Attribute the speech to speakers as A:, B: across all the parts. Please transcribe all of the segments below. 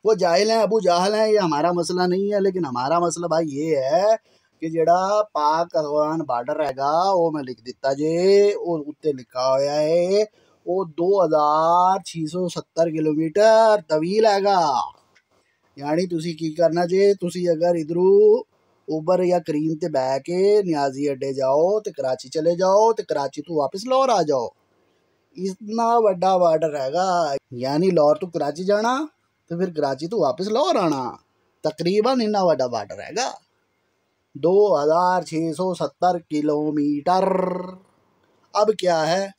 A: वो जाहिल हैं, अबू जाहल हैं, ये हमारा मसला नहीं है। लेकिन हमारा मसला भाई ये है कि जेड़ा पाक अफगान बार्डर हैगा वो मैं लिख दिता जे, वो उत्ते लिखा होया है वो 2670 किलोमीटर तवील हैगा। यानी तुसी की करना जे, तुसी अगर इधरू उबर या करीम ते बह के नियाजी अड्डे जाओ तो कराची चले जाओ तो कराची तो वापस लाहौर आ जाओ। इतना बड़ा बार्डर हैगा। यानी लाहौर तो कराची जाना तो फिर कराची तो वापस लाहौर आना। तकरीबन इतना बड़ा बार्डर हैगा, 2670 किलोमीटर। अब क्या है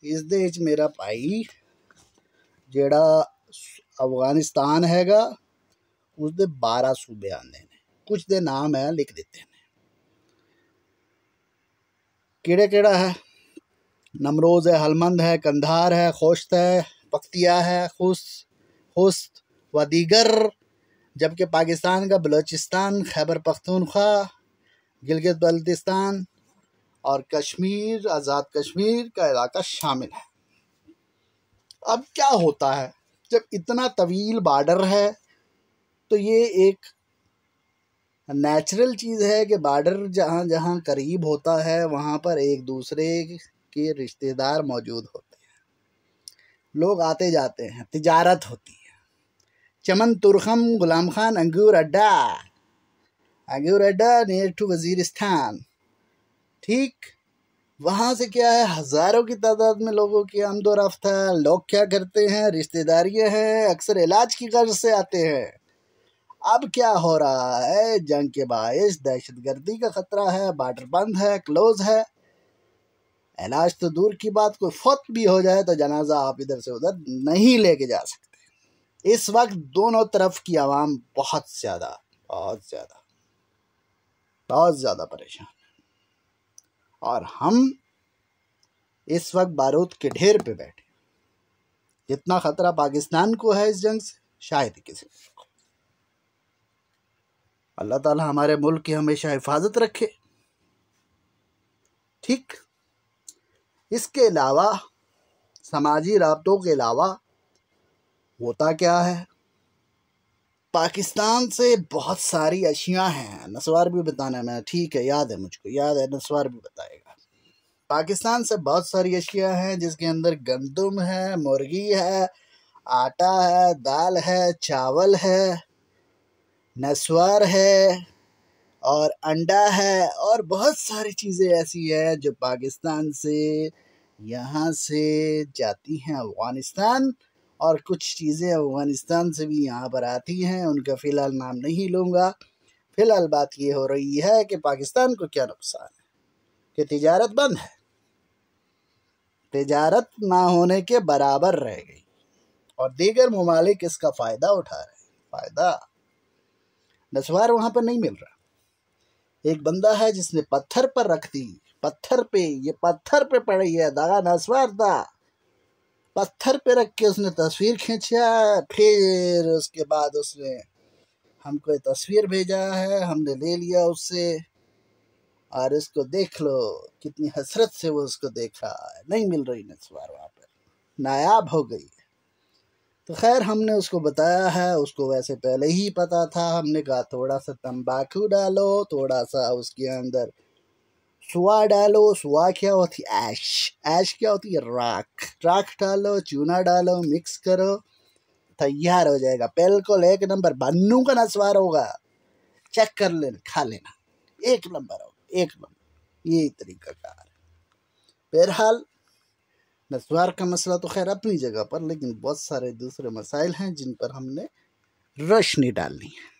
A: इस दे विच मेरा भाई जेड़ा अफगानिस्तान हैगा उसदे 12 सूबे आंदे ने। कुछ दे नाम है लिख देते हैं। केड़ा केड़ा है? नमरोज है, हलमंद है, कंधार है, खोश्त है, पख्तिया है, खुस्त व दीगर। जबकि पाकिस्तान का बलोचिस्तान, खैबर पख्तूनख्वा, गिलगित बल्तिस्तान और कश्मीर, आज़ाद कश्मीर का इलाका शामिल है। अब क्या होता है जब इतना तवील बार्डर है तो ये एक नेचुरल चीज़ है कि बार्डर जहाँ जहाँ करीब होता है वहाँ पर एक दूसरे के रिश्तेदार मौजूद होते हैं, लोग आते जाते हैं, तिजारत होती है। चमन तुरखम गुलाम खान अंगूर अड्डा नियर टू वजीरिस्तान, ठीक। वहाँ से क्या है, हज़ारों की तादाद में लोगों की आमदोरफ्त है। लोग क्या करते हैं, रिश्तेदारियाँ हैं, अक्सर इलाज की गर्ज से आते हैं। अब क्या हो रहा है, जंग के बायस दहशतगर्दी का खतरा है, बॉर्डर बंद है, क्लोज है। इलाज तो दूर की बात, कोई फौत भी हो जाए तो जनाजा आप इधर से उधर नहीं लेके जा सकते। इस वक्त दोनों तरफ की आवाम बहुत ज़्यादा परेशान है। और हम इस वक्त बारूद के ढेर पे बैठे। जितना खतरा पाकिस्तान को है इस जंग से, शायद किसी को। अल्लाह ताला हमारे मुल्क की हमेशा हिफाजत रखे, ठीक। इसके अलावा समाजी राब्तों के अलावा होता क्या है, पाकिस्तान से बहुत सारी अशिया हैं। नस्वार भी बताना है मैं, ठीक है, याद है, मुझको याद है, नस्वार भी बताएगा। पाकिस्तान से बहुत सारी अशिया हैं जिसके अंदर गंदम है, मुर्गी है, आटा है, दाल है, चावल है, नस्वार है और अंडा है और बहुत सारी चीज़ें ऐसी हैं जो पाकिस्तान से यहाँ से जाती हैं अफ़गानिस्तान, और कुछ चीज़ें अफ़गानिस्तान से भी यहाँ पर आती हैं। उनका फ़िलहाल नाम नहीं लूँगा। फ़िलहाल बात ये हो रही है कि पाकिस्तान को क्या नुकसान है कि तिजारत बंद है, तिजारत ना होने के बराबर रह गई और दीगर ममालिक इसका फ़ायदा उठा रहे हैं। फ़ायदा नस्वार वहाँ पर नहीं मिल रहा। एक बंदा है जिसने पत्थर पर रख दी, पत्थर पे पड़ी है, दागा नस्वार था, पत्थर पे रख के उसने तस्वीर खींचा। फिर उसके बाद उसने हमको ये तस्वीर भेजा है, हमने ले लिया उससे, और इसको देख लो कितनी हसरत से वो उसको देखा। नहीं मिल रही नस्वार, वहाँ पर नायाब हो गई। तो खैर हमने उसको बताया है, उसको वैसे पहले ही पता था। हमने कहा थोड़ा सा तंबाकू डालो, थोड़ा सा उसके अंदर सुआ डालो। सुआ क्या होती है? ऐश क्या होती है? राख डालो, चूना डालो, मिक्स करो, तैयार हो जाएगा। बिल्कुल एक नंबर बन्नू का नस्वार होगा, चेक कर लेना, खा लेना, एक नंबर होगा, एक नंबर। ये तरीका कार है। बहरहाल नस्वार का मसला तो खैर अपनी जगह पर, लेकिन बहुत सारे दूसरे मसाइल हैं जिन पर हमने रोशनी डालनी है।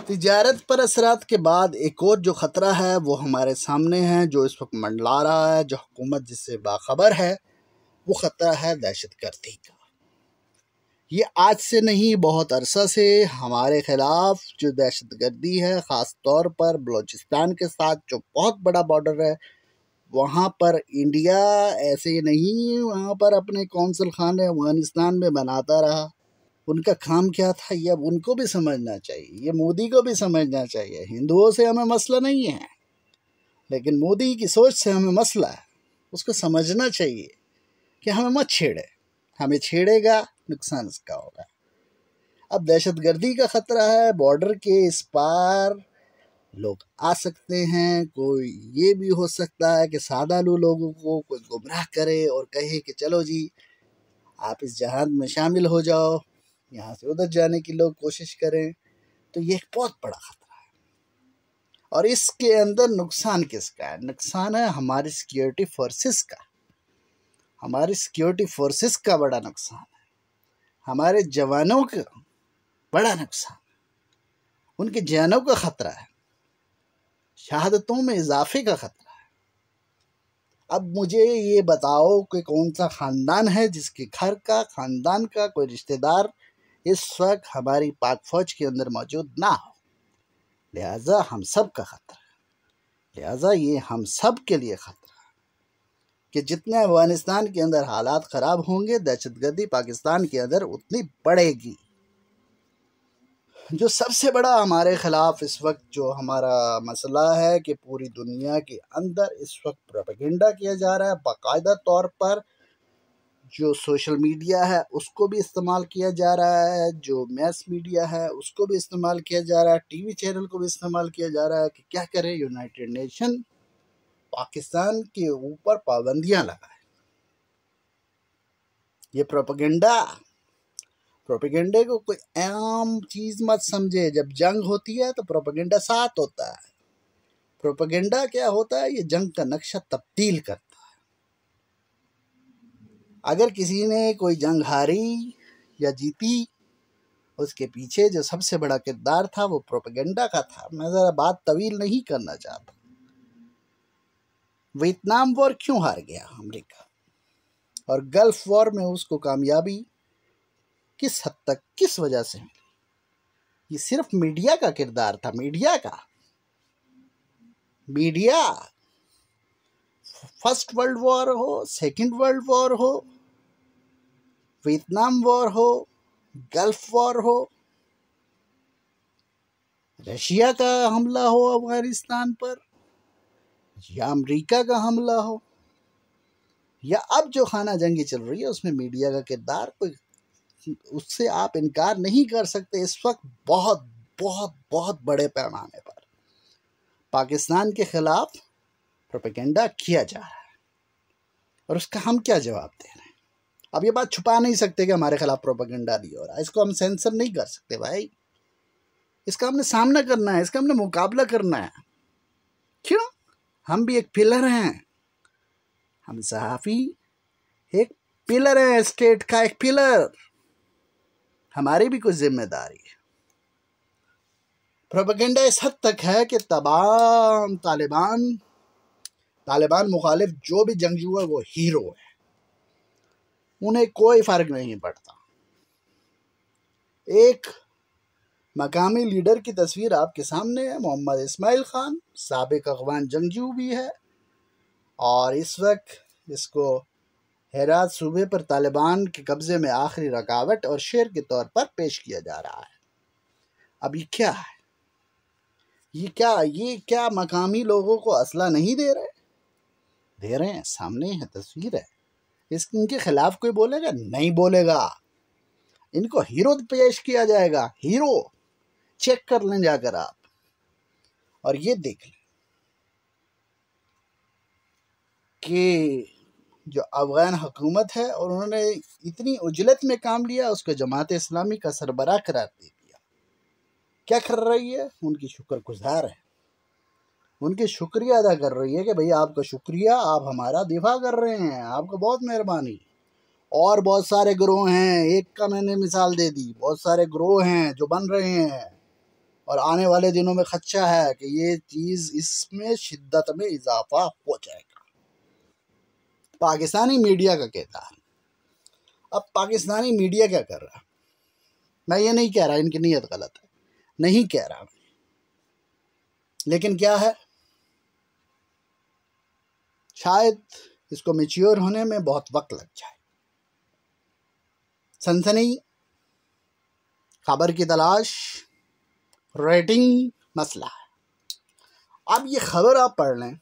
A: तिजारत पर असरात के बाद एक और जो ख़तरा है वो हमारे सामने है, जो इस वक्त मंडला रहा है, जो हुकूमत जिससे बाखबर है, वो ख़तरा है दहशतगर्दी का। ये आज से नहीं, बहुत अरसा से हमारे ख़िलाफ़ जो दहशतगर्दी है, ख़ास तौर पर बलूचिस्तान के साथ जो बहुत बड़ा बॉर्डर है, वहाँ पर इंडिया ऐसे नहीं, वहाँ पर अपने कौंसल खाने अफ़गानिस्तान में बनाता रहा। उनका काम क्या था ये अब उनको भी समझना चाहिए, ये मोदी को भी समझना चाहिए। हिंदुओं से हमें मसला नहीं है, लेकिन मोदी की सोच से हमें मसला है। उसको समझना चाहिए कि हमें मत छेड़े, हमें छेड़ेगा नुकसान इसका होगा। अब दहशतगर्दी का खतरा है, बॉर्डर के इस पार लोग आ सकते हैं। कोई ये भी हो सकता है कि साधारण लोगों को कोई गुमराह करे और कहे कि चलो जी आप इस जहाज में शामिल हो जाओ, यहाँ से उधर जाने की लोग कोशिश करें। तो ये एक बहुत बड़ा खतरा है। और इसके अंदर नुकसान किसका है? नुकसान है हमारी सिक्योरिटी फोर्सेस का। हमारी सिक्योरिटी फोर्सेस का बड़ा नुकसान है, हमारे जवानों का बड़ा नुकसान, उनके जानों का खतरा है, शहादतों में इजाफे का खतरा है। अब मुझे ये बताओ कि कौन सा खानदान है जिसके घर का, खानदान का कोई रिश्तेदार इस वक्त हमारी पाक फौज के अंदर मौजूद ना हो। लिहाजा हम सब का खतरा है, लिहाजा ये हम सब के लिए खतरा है कि जितने अफगानिस्तान के अंदर हालात ख़राब होंगे, दहशतगर्दी पाकिस्तान के अंदर उतनी बढ़ेगी। जो सबसे बड़ा हमारे ख़िलाफ़ इस वक्त जो हमारा मसला है कि पूरी दुनिया के अंदर इस वक्त प्रोपेगेंडा किया जा रहा है बाकायदा तौर पर। जो सोशल मीडिया है उसको भी इस्तेमाल किया जा रहा है, जो मैस मीडिया है उसको भी इस्तेमाल किया जा रहा है, टीवी चैनल को भी इस्तेमाल किया जा रहा है कि क्या करे यूनाइटेड नेशन पाकिस्तान के ऊपर पाबंदियां लगाए। ये प्रोपेगेंडे को कोई आम चीज़ मत समझे। जब जंग होती है तो प्रोपेगेंडा साथ होता है। प्रोपेगेंडा क्या होता है? ये जंग का नक्शा तब्दील करता है। अगर किसी ने कोई जंग हारी या जीती, उसके पीछे जो सबसे बड़ा किरदार था वो प्रोपेगेंडा का था। मैं ज़रा बात तवील नहीं करना चाहता। वियतनाम वॉर क्यों हार गया अमेरिका, और गल्फ वॉर में उसको कामयाबी किस हद तक, किस वजह से मिली? ये सिर्फ मीडिया का किरदार था। मीडिया फर्स्ट वर्ल्ड वॉर हो, सेकंड वर्ल्ड वॉर हो, वियतनाम वॉर हो, गल्फ वॉर हो, रशिया का हमला हो अफगानिस्तान पर, या अमेरिका का हमला हो, या अब जो खाना जंगी चल रही है उसमें मीडिया का किरदार कोई, उससे आप इनकार नहीं कर सकते। इस वक्त बहुत बहुत बहुत बड़े पैमाने पर पाकिस्तान के खिलाफ प्रोपेगेंडा किया जा रहा है, और उसका हम क्या जवाब दे रहे हैं? अब ये बात छुपा नहीं सकते कि हमारे खिलाफ प्रोपेगेंडा नहीं हो रहा है। इसको हम सेंसर नहीं कर सकते भाई। इसका हमने सामना करना है, इसका हमने मुकाबला करना है। क्यों? हम भी एक पिलर हैं। हम सहाफ़ी एक पिलर है, स्टेट का एक पिलर। हमारी भी कुछ जिम्मेदारी है। प्रोपेगेंडा इस हद तक है कि तमाम तालिबान मुखालिफ जो भी जंगजू है वो हीरो है, उन्हें कोई फर्क नहीं पड़ता। एक मकामी लीडर की तस्वीर आपके सामने है, मोहम्मद इस्माइल खान, साबिक अफगान जंगजू भी है, और इस वक्त इसको हेरात सूबे पर तालिबान के कब्जे में आखिरी रुकावट और शेर के तौर पर पेश किया जा रहा है। अब ये क्या है? ये क्या मकामी लोगों को असला नहीं दे रहे? दे रहे हैं, सामने है, तस्वीर है। इनके खिलाफ कोई बोलेगा? नहीं बोलेगा। इनको हीरो पेश किया जाएगा। हीरो चेक कर लें जाकर आप, और ये देख लें कि जो अफगान हुकूमत है और उन्होंने इतनी उजलत में काम लिया, उसको जमात इस्लामी का सरबराह करार दे दिया। क्या कर रही है? उनकी शुक्रगुजार है, उनके शुक्रिया अदा कर रही है कि भैया आपका शुक्रिया, आप हमारा दिफा कर रहे हैं, आपको बहुत मेहरबानी। और बहुत सारे ग्रोह हैं, एक का मैंने मिसाल दे दी, बहुत सारे ग्रोह हैं जो बन रहे हैं, और आने वाले दिनों में खदशा है कि ये चीज़, इसमें शिद्दत में इजाफा हो जाएगा। पाकिस्तानी मीडिया का कहता है। अब पाकिस्तानी मीडिया क्या कर रहा है? मैं ये नहीं कह रहा इनकी नीयत गलत है, नहीं कह रहा, लेकिन क्या है, शायद इसको मैच्योर होने में बहुत वक्त लग जाए। सनसनी, खबर की तलाश, रेटिंग मसला है। अब ये खबर आप पढ़ लें,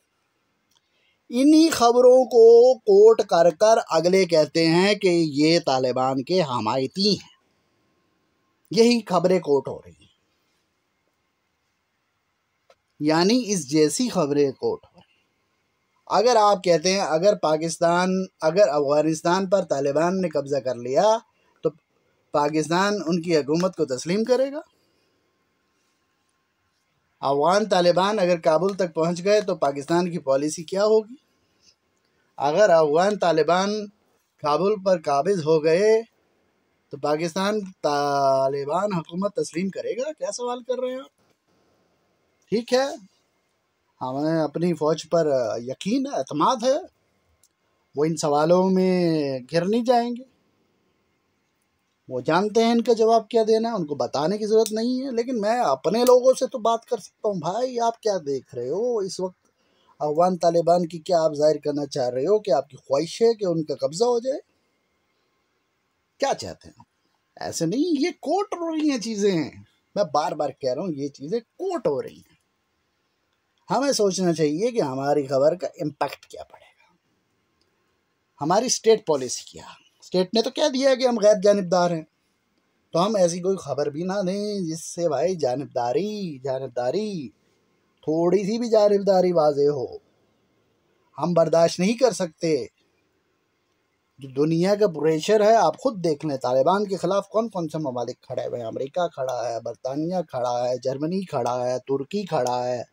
A: इन्हीं खबरों को कोट कर कर अगले कहते हैं कि ये तालिबान के हमायती हैं। यही खबरें कोट हो रही हैं, यानी इस जैसी खबरें कोट हो रही हैं। अगर आप कहते हैं अगर अफगानिस्तान पर तालिबान ने कब्जा कर लिया तो पाकिस्तान उनकी हुकूमत को तस्लीम करेगा। अफगान तालिबान अगर काबुल तक पहुंच गए तो पाकिस्तान की पॉलिसी क्या होगी? अगर अफगान तालिबान काबुल पर काबिज हो गए तो पाकिस्तान तालिबान हुकूमत तस्लीम करेगा? क्या सवाल कर रहे हैं आप? ठीक है, हमें अपनी फौज पर यकीन है, एतमाद है, वो इन सवालों में घिर नहीं जाएंगे। वो जानते हैं इनका जवाब क्या देना है, उनको बताने की ज़रूरत नहीं है। लेकिन मैं अपने लोगों से तो बात कर सकता हूँ। भाई आप क्या देख रहे हो इस वक्त? अफगान तालिबान की क्या आप जाहिर करना चाह रहे हो कि आपकी ख्वाहिश है कि उनका कब्जा हो जाए? क्या चाहते हैं? ऐसे नहीं, ये कोट हो रही हैं चीज़ें। मैं बार बार कह रहा हूँ, ये चीज़ें कोट हो रही हैं। हमें सोचना चाहिए कि हमारी खबर का इम्पैक्ट क्या पड़ेगा, हमारी स्टेट पॉलिसी क्या। स्टेट ने तो कह दिया है कि हम गैर जानिबदार हैं, तो हम ऐसी कोई खबर भी ना दें जिससे भाई जानिबदारी थोड़ी सी भी जानिबदारी वाजे हो। हम बर्दाश्त नहीं कर सकते। जो दुनिया का प्रेशर है आप खुद देख लें, तालिबान के खिलाफ कौन कौन से ममालिक खड़े हुए हैं। अमेरिका खड़ा है, बरतानिया खड़ा है, जर्मनी खड़ा है, तुर्की खड़ा है,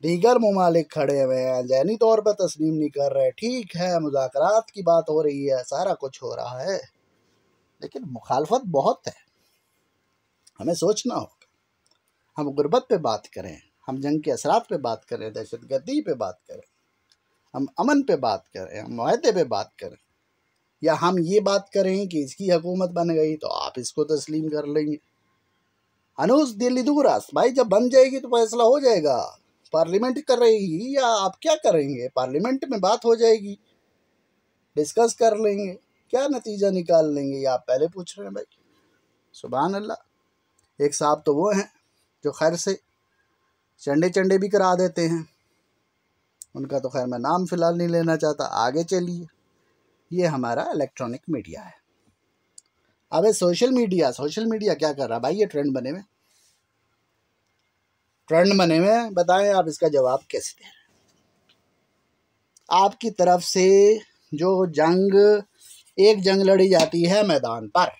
A: दीगर ममालिक खड़े हुए हैं, ज़हनी तौर पर तस्लीम नहीं कर रहे। ठीक है, मुज़ाकरात की बात हो रही है, सारा कुछ हो रहा है, लेकिन मुखालफत बहुत है। हमें सोचना होगा। हम गुर्बत पे बात करें, हम जंग के असरात पे बात करें, दहशतगर्दी पे बात करें, हम अमन पे बात करें, हम मुआहदे पे बात करें, या हम ये बात करें कि इसकी हुकूमत बन गई तो आप इसको तस्लीम कर लेंगे। हनूस दिल्ली दूरास भाई, जब बन जाएगी तो फैसला हो जाएगा। पार्लियामेंट करेगी या आप क्या करेंगे? पार्लियामेंट में बात हो जाएगी, डिस्कस कर लेंगे, क्या नतीजा निकाल लेंगे ये आप पहले पूछ रहे हैं भाई। सुभान अल्लाह। एक साहब तो वो हैं जो खैर से चंडे चंडे भी करा देते हैं, उनका तो खैर मैं नाम फिलहाल नहीं लेना चाहता। आगे चलिए, ये हमारा इलेक्ट्रॉनिक मीडिया है। अब सोशल मीडिया क्या कर रहा है भाई? ये ट्रेंड बने हुए बताएं आप इसका जवाब कैसे दे रहे हैं? आपकी तरफ से जो एक जंग लड़ी जाती है मैदान पर,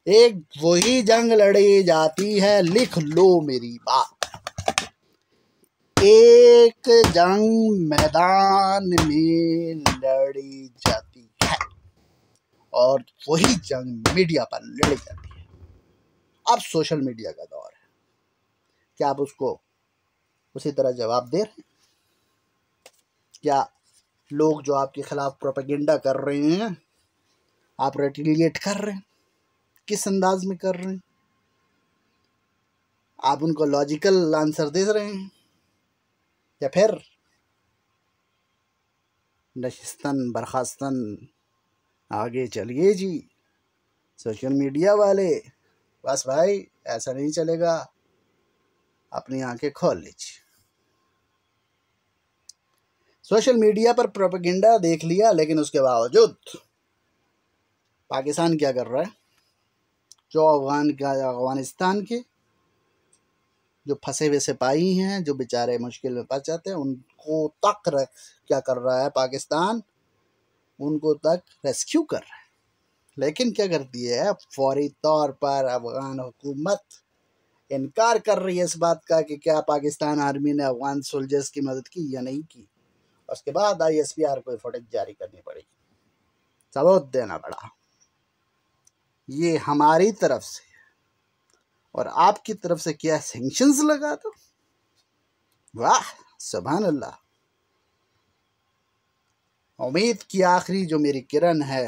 A: एक वही जंग लड़ी जाती है, लिख लो मेरी बात, एक जंग मैदान में लड़ी जाती है और वही जंग मीडिया पर लड़ी जाती है। अब सोशल मीडिया का दौर है, क्या आप उसको उसी तरह जवाब दे रहे हैं? क्या लोग जो आपके खिलाफ प्रोपेगेंडा कर रहे हैं, आप रेटिलिएट कर रहे हैं? किस अंदाज में कर रहे हैं? आप उनको लॉजिकल आंसर दे रहे हैं या फिर नशिस्तन बर्खास्तन? आगे चलिए जी सोशल मीडिया वाले, बस भाई ऐसा नहीं चलेगा, अपनी आंखें खोल लीजिए। सोशल मीडिया पर प्रोपेगेंडा देख लिया, लेकिन उसके बावजूद पाकिस्तान क्या कर रहा है? जो अफगानिस्तान के जो फंसे हुए सिपाही हैं, जो बेचारे मुश्किल में फंस जाते हैं, उनको तक क्या कर रहा है पाकिस्तान? उनको तक रेस्क्यू कर रहा है। लेकिन क्या करती है, फौरी तौर पर अफगान हुकूमत इनकार कर रही है इस बात का कि क्या पाकिस्तान आर्मी ने अफगान सोल्जर्स की मदद की या नहीं की। उसके बाद ISPR को फुटेज जारी करनी पड़ेगी, सबूत देना पड़ा। ये हमारी तरफ से और आपकी तरफ से क्या सैंक्शंस लगा दो? वाह सुभान अल्लाह। उम्मीद की आखिरी जो मेरी किरण है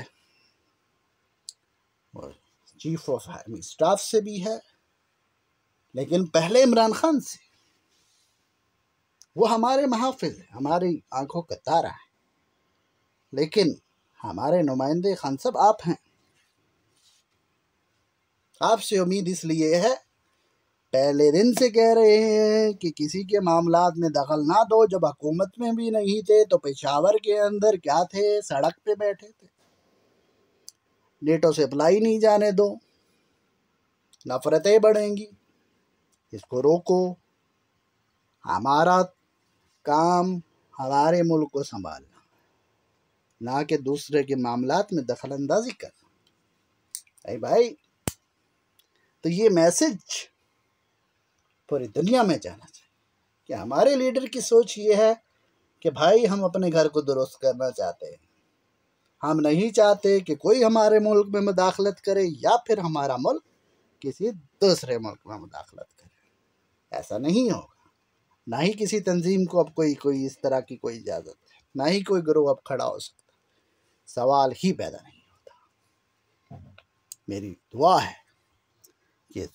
A: वो चीफ ऑफ आर्मी स्टाफ से भी है, लेकिन पहले इमरान खान से। वो हमारे महाफिज है, हमारी आंखों का तारा है, लेकिन हमारे नुमाइंदे खान साहब आप हैं। आपसे उम्मीद इसलिए है पहले दिन से कह रहे हैं कि किसी के मामलात में दखल ना दो। जब हुकूमत में भी नहीं थे तो पेशावर के अंदर क्या थे, सड़क पे बैठे थे। नेटो से अप्लाई नहीं जाने दो, नफरतें बढ़ेंगी, इसको रोको। हमारा काम हमारे मुल्क को संभालना, ना कि दूसरे के मामलात में दखल अंदाजी करना। भाई तो ये मैसेज पूरी दुनिया में जाना चाहिए कि हमारे लीडर की सोच ये है कि भाई हम अपने घर को दुरुस्त करना चाहते हैं। हम नहीं चाहते कि कोई हमारे मुल्क में मुदाखलत करे या फिर हमारा मुल्क किसी दूसरे मुल्क में मुदाखलत करे। ऐसा नहीं होगा। ना ही किसी तंजीम को अब कोई इस तरह की कोई इजाज़त है, ना ही कोई गिरोह अब खड़ा हो सकता। सवाल ही पैदा नहीं होता। मेरी दुआ है